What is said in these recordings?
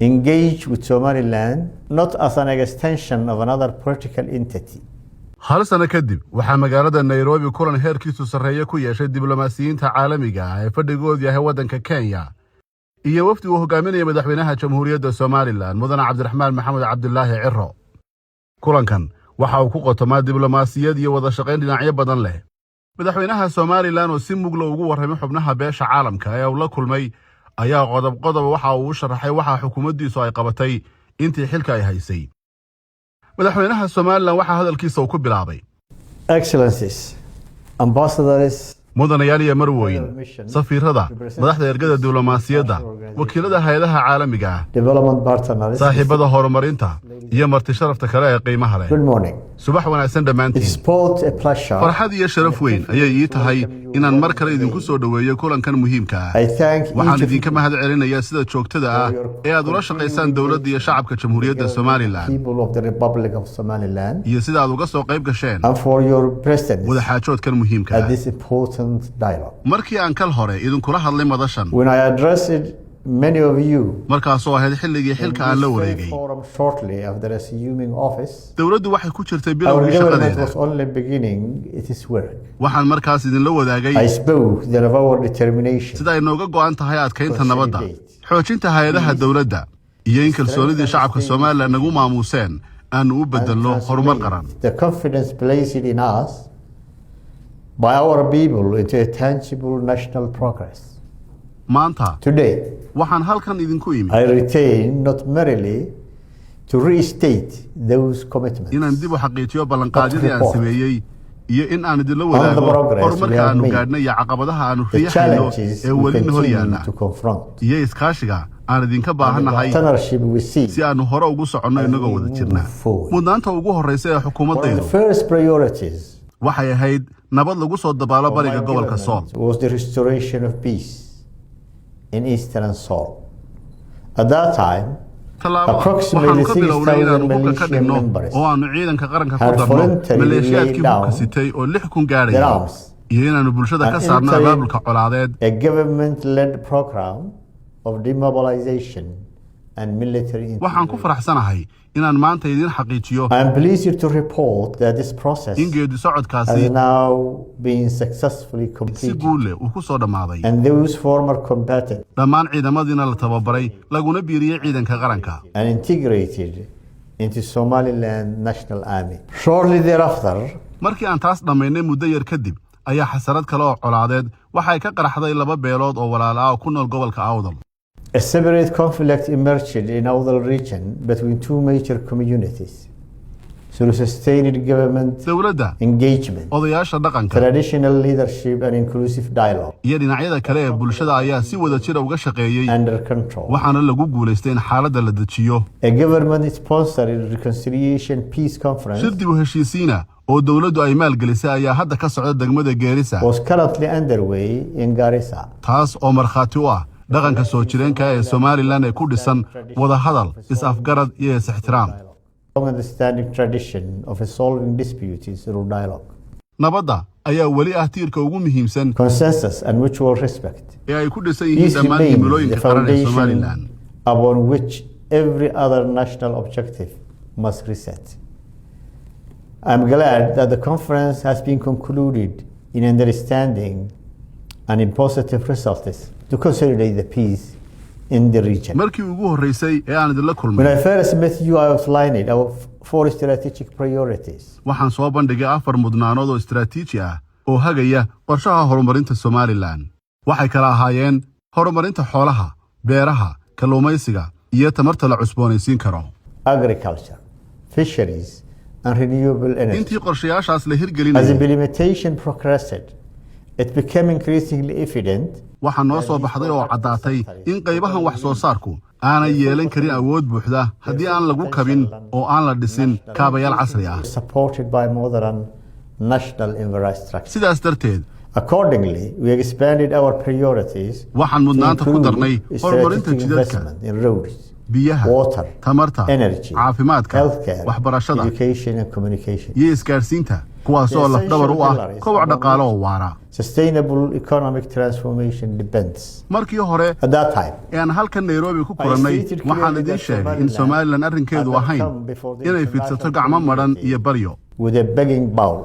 engage with Somaliland not as an extension of another political entity. hal sano kadib waxaa magaalada Nairobi kulan heerkiisu sareeyo ku yeeshay diblomaasiyiinta caalamiga ah ee fadhigoodu yahay wadanka Kenya iyo wafdi uu hogaaminaya madaxweynaha Jamhuuriyadda Somaliland Mudane Cabdiraxmaan Maxamed Cabdullaahi Cirro. kulankan waxa uu ku qotomaa diblomaasiyad iyo wada shaqayn dhinacyo badan leh. madaxweynaha Somaliland oo si mugla ugu warramay xubnaha beesha caalamka ee uu la kulmay ayaa qodob waxa uu sharaxay waxa xukuumaddiisu ay qabatay intii xilka ay haysay. madaxweynaha Somaliland waxa hadalkiisa ku bilaabay Excellencies, ambassadors, mudanayaal iyo marwooyin, safiirada, madaxda ergada diblomaasiyadda, wakiilada hay'adaha caalamiga ah, development partners, saaxiibada horumarinta iyo marti sharafta kale ee qiimaha leh. good morning. subax wanaagsan dhamaantiin. It's both a pleasure. farxad iyo sharaf weyn ayay ii tahay inaan mar kale idinku soo dhaweeyo kulankan muhiimka ah. I thank waxaan idinka mahad celinayaa sida joogtada ah ee aad ula shaqaysaan dawladda iyo shacabka Jamhuuriyadda Somaliland people of the Republic of Somaliland iyo sida aad uga soo qayb gasheen and for your presence wada xaajoodkan muhiimka at ah. this important dialogue. markii aan kal hore idinkula hadlay madashan When I addressed many of you markaasoo ahayd xilligii xilka aan la wareegay, forum shortly after assuming office, dawladdu waxay ku jirtay our bilowgii government was shaqadeeda. only beginning its work. waxaan markaas idinla wadaagay I spoke then of our determination sida ay nooga go'an tahay adkaynta nabadda, xoojinta hay'adaha dawladda iyo in kalsoonidii shacabka Somaliland nagu maamuuseen aanu u bedelno horumar qaran. the confidence placed in us by our people into a tangible national progress. maanta Today, waxaan halkan idinku imid I retain not merely to restate those commitments, inaan dib u xaqiijiyo ballanqaadyadii aan sameeyey iyo in aan idinla the wadaago progress horumarka we have aanu made, gaadhnay iyo caqabadaha aanu the riixayno challenges ee we weli hor continue yaalla to confront, iyo iskaashiga aan idinka baahannahay partnership we see. si aanu hore ugu soconno inagoo wada jirna. forward. mudnaanta ugu horreysa ee One of xukuumaddaydu the first priorities waxay ahayd nabad lagu soo dabaalo of bariga my gobolka Sool. government was the restoration of peace in eastern Sool. At that time, tallaabo approximately waxaanu ka bilownay 6,000 inaanu hubka ka militia dhigno members oo aanu ciidanka qaranka ku had darno voluntarily maleeshiyaadkii laid hubka down sitay oo 6,000 their gaadhaya arms iyo inaanu bulshada ka and saarno entered abaabulka colaadeed a government-led program of demobilization and military waxaan ku integration. faraxsanahay inaan maanta idin xaqiijiyo I am pleased to report that this process in geedi has socodkaasi now been successfully si completed, guul leh uu ku soo dhammaaday. and those former combatants dhammaan ciidamadiina la tababaray laguna biiriyey ciidanka qaranka and integrated into Somaliland National Army. Shortly thereafter, markii aan taas dhammaynay muddo yar kadib ayaa xasarad kale oo colaadeed waxay ka qaraxday laba beelood oo walaala ah oo ku nool gobolka Awdal. a separate conflict emerged in Awdal region between two major communities. Through sustained government dawladda, engagement, odayaasha dhaqanka traditional leadership and inclusive dialogue iyo dhinacyada kale ee bulshada ayaa si wada jir uga shaqeeyey under control. waxaana lagu guuleystay in xaaladda la dejiyo. A government-sponsored reconciliation peace conference shir dib u heshiisiina oo dawladdu ay maalgelisay ayaa hadda ka socda degmada Geerisa, was currently underway in Garissa. taas oo markhaati u ah dhaqanka soo jireenka ee Somaliland ee ku dhisan wada hadal, is-afgarad iyo is-ixtiraam. Long-standing tradition of resolving disputes through dialogue, nabadda ayaa weli ah tiirka ugu muhiimsan consensus and mutual respect. ee ay ku dhisan yihiin This dhammaan remains the himilooyinka qaran ee Somaliland. foundation upon which every other national objective must reset. I'm glad that the conference has been concluded in understanding and in positive results to consolidate the peace in the region. markii ugu horeysay ee aan idinla When kulmay I first met you, I outlined our four strategic priorities. waxaan soo bandhigay 4 mudnaanood oo istiraatiiji ah oo hagaya qorshaha horumarinta Somaliland. waxay kala ahaayeen horumarinta xoolaha, beeraha, kalluumaysiga iyo tamarta la cusboonaysiin karo. Agriculture, fisheries, and renewable energy. intii qorshayaashaas la As hirgelinayay implementation progressed, it became increasingly evident waxaa noo soo baxday oo caddaatay in qaybahan wax soo saarku aanay yeelan karin awood buuxda haddii aan lagu kabin oo aan la dhisin kaabayaal casri ah. supported by modern national infrastructure. sidaas darteed Accordingly, we expanded our priorities waxaan mudnaanta ku darnay horumarinta strategic jidadka investment in roads, biyaha water, tamarta energy, caafimaadka healthcare, waxbarashada education and communication. iyo isgaarsiinta kuwaasoo lafdhabar u ah koboc dhaqaale oo waara Sustainable economic transformation depends. markii hore At that time, aan halkan Nairobi ku kulannay waxaan idin sheegay in Somaliland arrinkeedu ahayn inay fidsato gacmo maran iyo baryo with a begging bowl.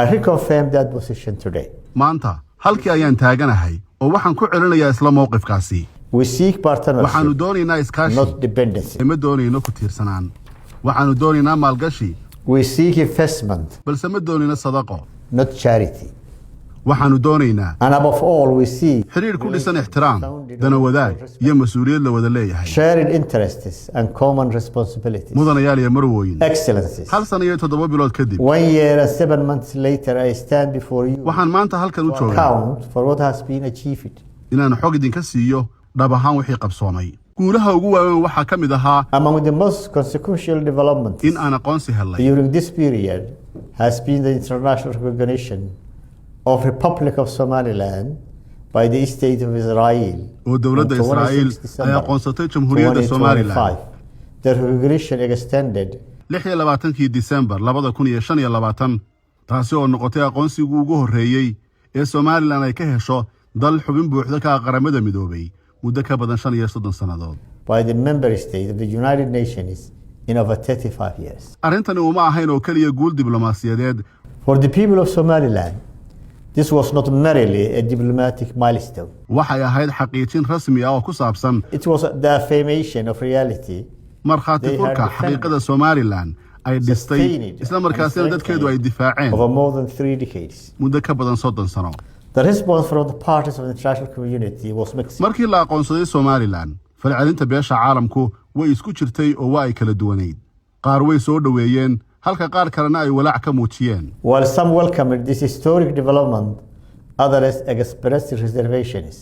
I reconfirm that position today. maanta halkii ayaan taaganahay oo waxaan ku celinayaa isla mowqifkaasi We seek waxaanu partnership, doonaynaa iskaashi not dependency. ma doonayno ku tiirsanaan waxaanu doonaynaa maalgashi We seek investment, balse ma doonayno sadaqo not charity. waxaanu doonaynaa And above all, we seek xiriir ku dhisan ixtiraam dana wadaag iyo mas-uuliyad la wada leeyahay shared interests and common responsibilities. mudanayaal iyo marwooyin Excellencies. 1 sano iyo 7 bilood kadib 1 year and 7 months later, I stand before you waxaan maanta halkan u to joogaa account for what has been achieved. inaan xog idinka siiyo dhab ahaan wixii qabsoomay guulaha ugu waaweyn waxaa ka mid ahaa Among the most consequential developments in aan aqoonsi helnay during this period has been the international recognition of Republic of Somaliland by the State of Israel oo dowladda on 26 Israa'iil ay December aqoonsatay Jamhuuriyadda Somaliland 2025. The recognition extended 26 December 2025 taasi oo noqotay aqoonsigii ugu horreeyay ee Somaliland ay ka hesho dal xubin buuxda ka ah qaramada midoobay muddo ka badan 35 sannadood by the member state of the United Nations in over 35 years. arrintani uma ahayn oo kaliya guul diblomaasiyadeed For the people of Somaliland, this was not merely a diplomatic milestone. waxay ahayd xaqiijin rasmi ah oo ku saabsan It was the affirmation of reality markhaati furka xaqiiqada Somaliland ay dhistay isla markaasina dadkeedu ay difaaceen over more than 3 decades. muddo ka badan 30 sano The response from the parties of the international community was mixed. markii la aqoonsaday Somaliland falcelinta beesha caalamku way isku jirtay oo waa ay kala duwaneyd qaar way soo dhaweeyeen halka qaar kalena ay walaac ka muujiyeen While some welcomed this historic development, others expressed reservations,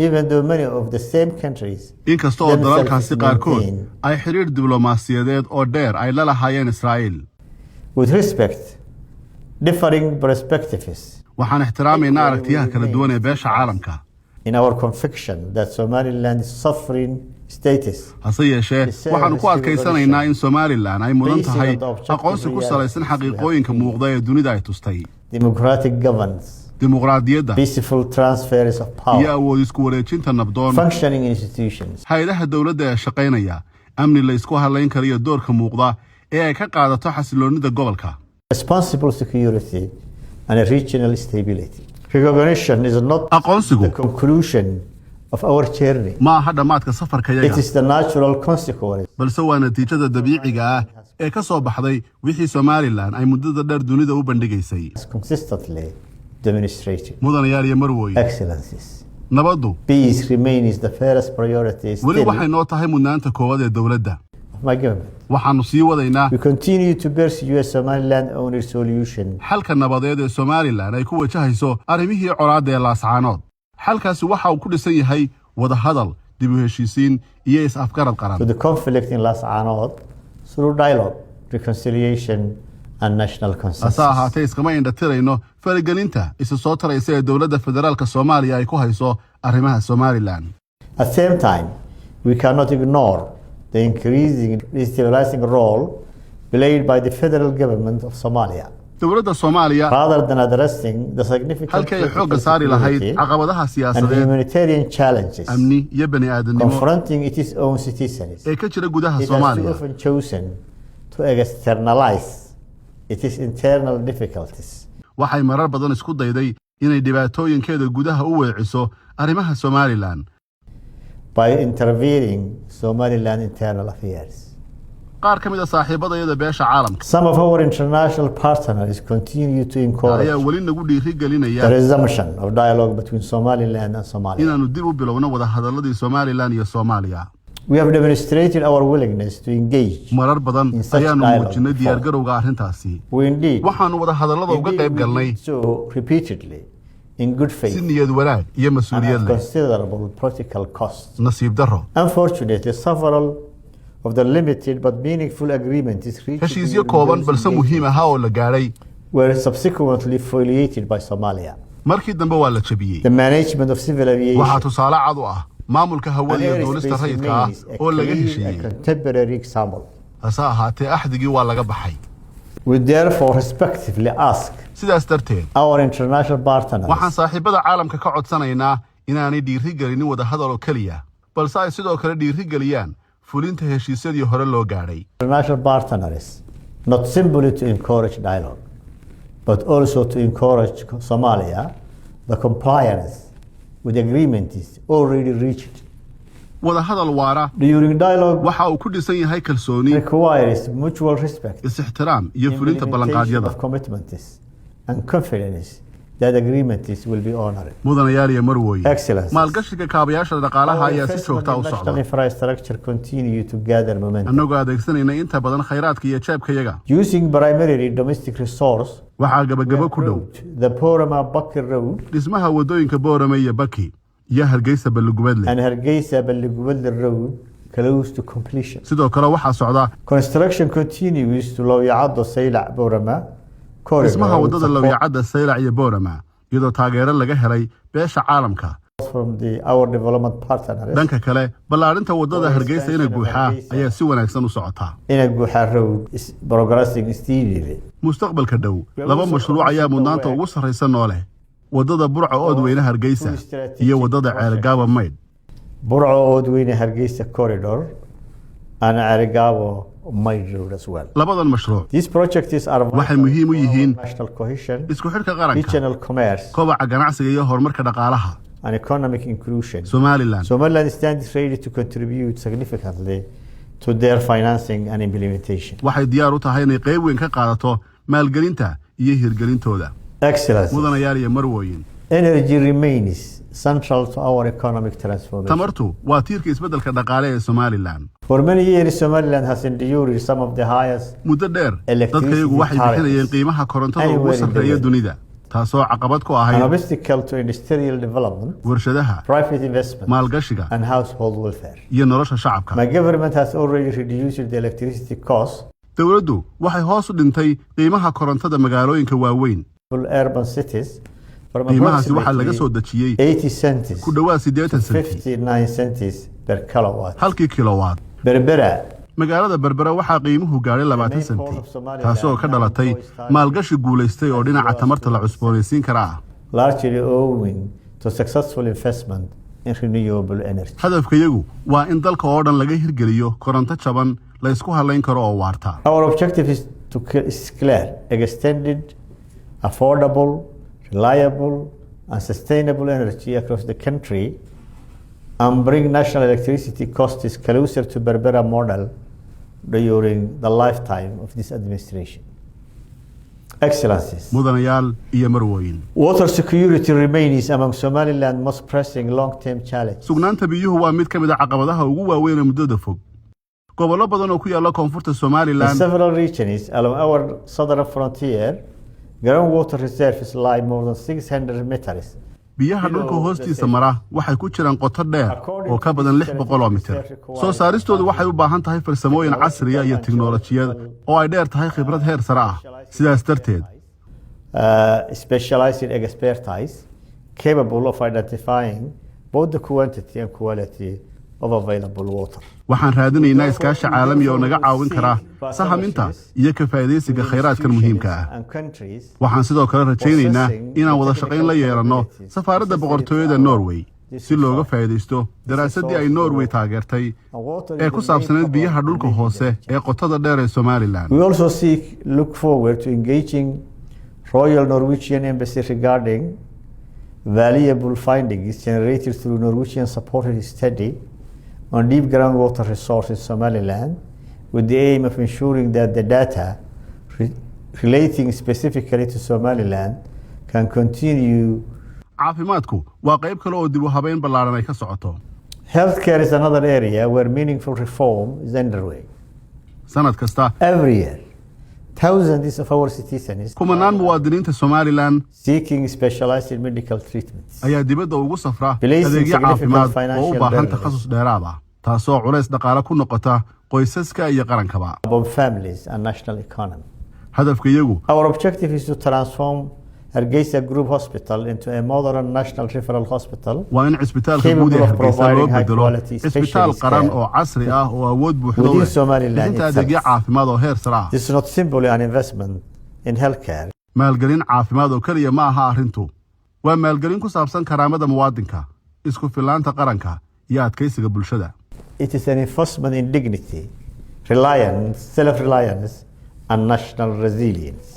even though many of the same countries inkasta oo dalalkaasi qaarkood ay xiriir diblomaasiyadeed oo dheer ay la lahaayeen Israa'iil with respect, differing perspectives, waxaan ixtiraamaynaa aragtiyaha kala duwan ee beesha caalamka in our conviction that Somaliland's sovereign status hase yeeshee waxaanu ku adkaysanaynaa in Somaliland ay mudan tahay aqoonsi ku salaysan xaqiiqooyinka muuqda ee dunida ay tustay democratic governance, dimuqraadiyadda peaceful transfers of iyo power, awood isku wareejinta nabdoon functioning institutions, hay'adaha dowladda ee shaqaynaya amni la isku halayn kariyo doorka muuqda ee ay ka qaadato xasiloonida gobolka responsible security, and a regional stability. Recognition is not aqoonsigu the conclusion of our journey. ma aha dhammaadka It safarkayaga is the natural consequence balse waa natiijada dabiiciga ah ee ka soo baxday wixii Somaliland ay muddada dheer dunida u bandhigaysay consistently demonstrated. mudanayaal iyo marwooyin Excellencies, nabaddu peace remains the first priority weli still waxay noo tahay mudnaanta koowaad ee dowladda of my government. waxaanu sii wadaynaa We continue to pursue a Somaliland own solution xalka nabadeed ee Somaliland ay ku wajahayso arrimihii colaadda ee laascaanood xalkaasi waxa uu ku dhisan yahay wada hadal dib u heshiisiin iyo is-afgarad qaran to the conflict in Las Anod through dialogue, reconciliation, and national hase consensus. ahaatee iskama indhatirayno faragelinta isa soo taraysa ee dowladda federaalka Soomaaliya ay ku hayso arrimaha Somaliland At the same time, we cannot ignore the increasing destabilizing role played by the federal government of Somalia. dowladda Soomaaliya Rather than addressing the significant halkay xoogga political saari lahayd security caqabadaha and siyaasadeed humanitarian challenges amni iyo bani aadamnimo confronting its own citizens, ee ka jira gudaha it has too Soomaaliya often chosen to externalize its internal difficulties. waxay marar badan isku dayday inay dhibaatooyinkeeda gudaha u weeciso arrimaha Somaliland by intervening Somaliland internal affairs. qaar ka mid ah saaxiibadayada beesha caalamka Some of our international partners continue to encourage ayaa weli nagu dhiiri the gelinaya resumption of dialogue between Somaliland and Somalia. inaanu dib u bilowno wada hadalladii Somaliland iyo Soomaaliya We have demonstrated our willingness to engage. marar badan In such ayaanu dialogue muujinay before. diyaargarowga arrintaasi We indeed, waxaanu wada hadallada uga qayb we galnay did so repeatedly in good si faith niyad wanaag iyo and mas'uuliyad at leh considerable practical costs. nasiib darro Unfortunately, several of the limited but meaningful agreements reached heshiisyo during kooban those balse muhiim engagements ahaa oo la gaadhay were subsequently violated by Somalia. markii dambe waa la jabiyey. The management of civil aviation waxaa tusaale cad u ah maamulka hawada iyo duulista rayidka ah oo laga heshiiyey. Contemporary example. hase ahaatee axdigii waa laga baxay. We therefore respectively ask sidaas darteed our international partners waxaan saaxiibada caalamka ka codsanaynaa inaanay dhiirigelinin wada hadal oo keliya balse ay sidoo kale dhiirigeliyaan fulinta heshiisyadii hore loo gaadhay. International partners not simply to encourage dialogue but also to encourage Somalia the compliance with agreements already reached. wada hadal waara During dialogue waxa uu ku dhisan yahay kalsooni, requires mutual respect, is-ixtiraam iyo fulinta ballanqaadyada. of commitments and confidence that agreements will be honored. mudanayaal iyo marwooyin, Excellence. maalgashiga kaabayaasha dhaqaalaha ayaa si joogta u National socda. infrastructure continue to gather momentum. annagoo adeegsanayna inta badan khayraadka iyo jeebkayaga. Using primarily domestic resource, waxaa gabagabo ku dhow the Porama Bakir Road dhismaha wadooyinka Boorame iyo Baki iyo Hargeysa Balugubadle. and Hargeisa Balugubadle Road close to completion. sidoo kale waxaa socda Construction continues to Lowyacado Saylac Porama corridor dhismaha with wadada support Lowyacada Saylac iyo Boorama iyadoo taageero laga helay beesha caalamka. from our development partners. dhanka kale ballaarinta wadada Hargeysa ina buuxa ayaa si wanaagsan u socota. In Buxa Road is progressing steadily. mustaqbalka dhow laba mashruuc ayaa mudnaanta ugu sarreysa noole wadada Burco Oodweyne Hargeysa iyo wadada Ceelgaaba Maydh. Burco Oodweyne Hargeisa corridor and Ceelgaaba Maydh Road as well. labadan mashruuc These projects are waxay muhiim u yihiin national cohesion, isku xidhka qaranka, regional commerce kobaca ganacsiga iyo horumarka dhaqaalaha. and economic inclusion. Somaliland Somaliland stands ready to contribute significantly to their financing and implementation. waxay diyaar u tahay inay qayb weyn ka qaadato maalgelinta iyo hirgelintooda. Excellence. mudanayaal iyo marwooyin, Energy remains central to our economic transformation. tamartu waa tiirka isbeddelka dhaqaale ee Somaliland. For many years, Somaliland has endured some of the highest muddo dheer dadkayagu waxay bixinayeen qiimaha korontada ugu sarreeya dunida taasoo caqabad ku an ahayd obstacle to industrial development, warshadaha, private investment, maalgashiga and household welfare. iyo nolosha shacabka. My government has already reduced the electricity cost dowladdu waxay hoos u dhintay qiimaha korontada magaalooyinka waaweyn. for urban cities from qiimahaasi waxaa laga soo approximately dejiyey 80 cents ku dhowaad 80 senti 59 cents per kilowatt. halkii kilowatt. Berbera, magaalada Berbera waxaa qiimuhu gaadhay 20 senti taasoo ka dhalatay maalgashi guulaystay oo dhinaca tamarta la cusboonaysiin kara ah. largely owing to successful investment in renewable energy. hadafkayagu waa in dalka oo dhan laga hirgeliyo koronto jaban la isku halayn karo oo waarta. Our objective is clear: extended, affordable, reliable, and sustainable energy across the country, and bring national electricity costs closer to Berbera model during the lifetime of this administration. Excellencies, mudanayaal iyo marwooyin, water security remains among Somaliland's most pressing long-term challenges. sugnaanta biyuhu waa mid ka mid ah caqabadaha ugu waaweyn ee muddada fog. gobollo badan oo ku yaalla koonfurta In Somaliland several regions along our southern frontier, groundwater reserves lie more than 600 meters biyaha dhulka hoostiisa mara waxay ku jiraan qoto dheer oo ka badan 600 oo mitir. soo saaristoodu waxay u baahan tahay farsamooyin casriya iyo tiknoolajiyad oo ay dheer tahay khibrad heer sare ah. sidaas darteed specialized expertise capable of identifying both the quantity and quality of available water. waxaan raadinaynaa iskaashi caalami oo naga caawin kara sahaminta iyo ka faa'iidaysiga khayraadkan muhiimka ah. And countries waxaan sidoo kale rajaynaynaa inaan wada shaqayn la yeelanno safaaradda boqortooyada Norway si looga faa'iidaysto daraasaddii ay Norway taageertay ee ku saabsaneyd biyaha dhulka hoose ee qotada dheer ee Somaliland. we also look forward to engaging Royal Norwegian Embassy regarding valuable findings generated through Norwegian supported study on deep groundwater resources in Somaliland, with the aim of ensuring that the data relating specifically to Somaliland can continue. caafimaadku waa qayb kale oo dib u habeyn ballaaran ay ka socoto. Healthcare is another area where meaningful reform is underway. sanad kasta Every year, thousands of our citizens kumanaan muwaadiniinta Somaliland seeking specialized medical treatments. ayaa dibadda ugu safra Placing adeegyo significant caafimaad oo u financial baahan burden takhasus dheeraad ah taasoo culays dhaqaale ku noqota qoysaska iyo qarankaba. About families and national economy. hadafka iyagu Our objective is to transform Hargeisa Group Hospital into a modern national referral hospital. waa in cisbitaalka guud ee Hargeysa loo bedelo cisbitaal qaran oo casri ah oo awood buuxda u leh bixinta adeegyo caafimaad oo heer sare ah. This is not simply an investment in healthcare. maalgelin caafimaad oo kaliya ma aha arrintu waa maalgelin ku saabsan karaamada muwaadinka isku filaanta qaranka iyo adkaysiga bulshada. It is an investment in dignity, reliance, self-reliance, and national resilience.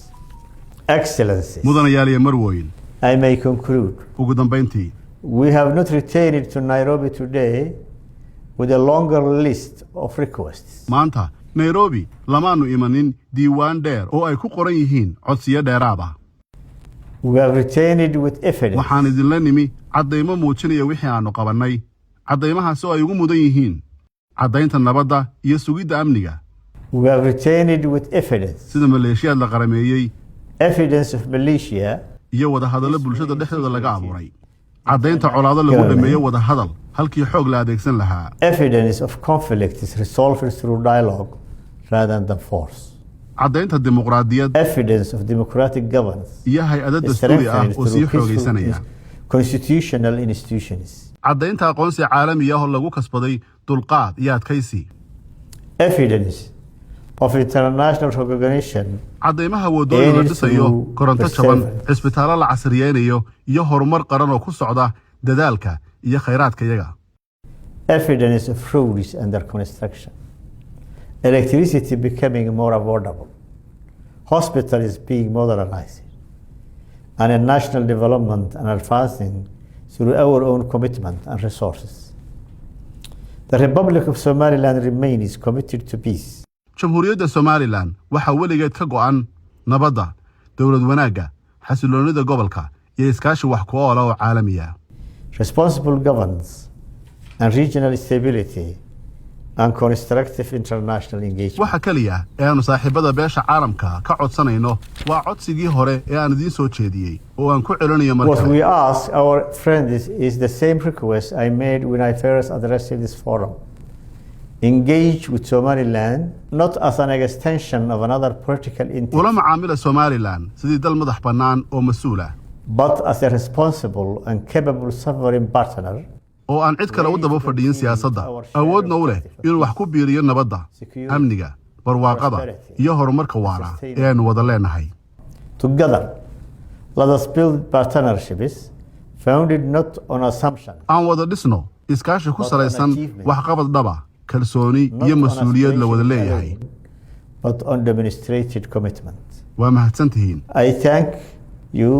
Excellencies, mudanayaal iyo marwooyin, I may conclude, ugu dambayntii we have not returned to Nairobi today with a longer list of requests. maanta Nairobi lamaanu imanin diiwaan dheer oo ay ku qoran yihiin codsiyo dheeraad ah. We have returned with evidence. waxaan idinla nimi caddaymo muujinaya wixii aanu qabannay caddaymahaas oo ay ugu mudan yihiin caddaynta nabadda iyo sugidda amniga. We have returned with evidence. sida maleeshiyaad la qarameeyey Evidence of militia. iyo wadahadallo bulshada dhexdooda laga abuuray caddaynta colaado lagu dhameeyo wadahadal halkii xoog la adeegsan lahaa. Evidence of conflict is resolved through dialogue rather than force. caddaynta dimuqraadiyad Evidence of democratic governance iyo hay-ado is dastuuri ah strengthened oo sii through xoogaysanaya. peaceful constitutional institutions. caddaynta aqoonsi caalami ah oo lagu kasbaday dulqaad iyo adkaysi. Evidence of international recognition. caddaymaha waddooyin la dhisayo koronto jaban cisbitaallo la casriyeynayo iyo horumar qaran oo ku socda dadaalka iyo khayraadka iyaga. Evidence of roads under construction. Electricity becoming more affordable. Hospitals being modernized. And a national development and advancing through our own commitment and resources. The Republic of Somaliland remains committed to peace. jamhuuriyadda Somaliland waxaa weligeed ka go'an nabadda, dowlad wanaagga, xasiloonida gobolka iyo iskaashi wax ku ool ah oo caalami ah. Responsible governance and regional stability and constructive international engagement. waxa kaliya ee aanu saaxiibada beesha caalamka ka codsanayno waa codsigii hore ee aan idiin soo jeediyey oo aan ku celinayo mar What kale. we ask our friends is the same request I made when I first addressed this forum. Engage with Somaliland not as an extension of another political entity, ula macaamila Somaliland sidii dal madax bannaan oo mas'uul ah but as a responsible and capable sovereign partner. oo aan cid kale u daba fadhiyin siyaasadda awoodna u leh inuu wax ku biiriyo nabadda, amniga, barwaaqada iyo horumarka waara ee aanu wada leenahay. Together, let us build partnerships founded not on assumption, aan wada dhisno iskaashi ku salaysan waxqabad dhaba, kalsooni iyo mas'uuliyad la wada leeyahay. but on demonstrated commitment. waa mahadsantihiin. I thank you,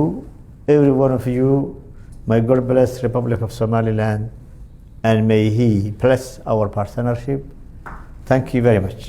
every one of you. May God bless Republic of Somaliland and may He bless our partnership. Thank you very much.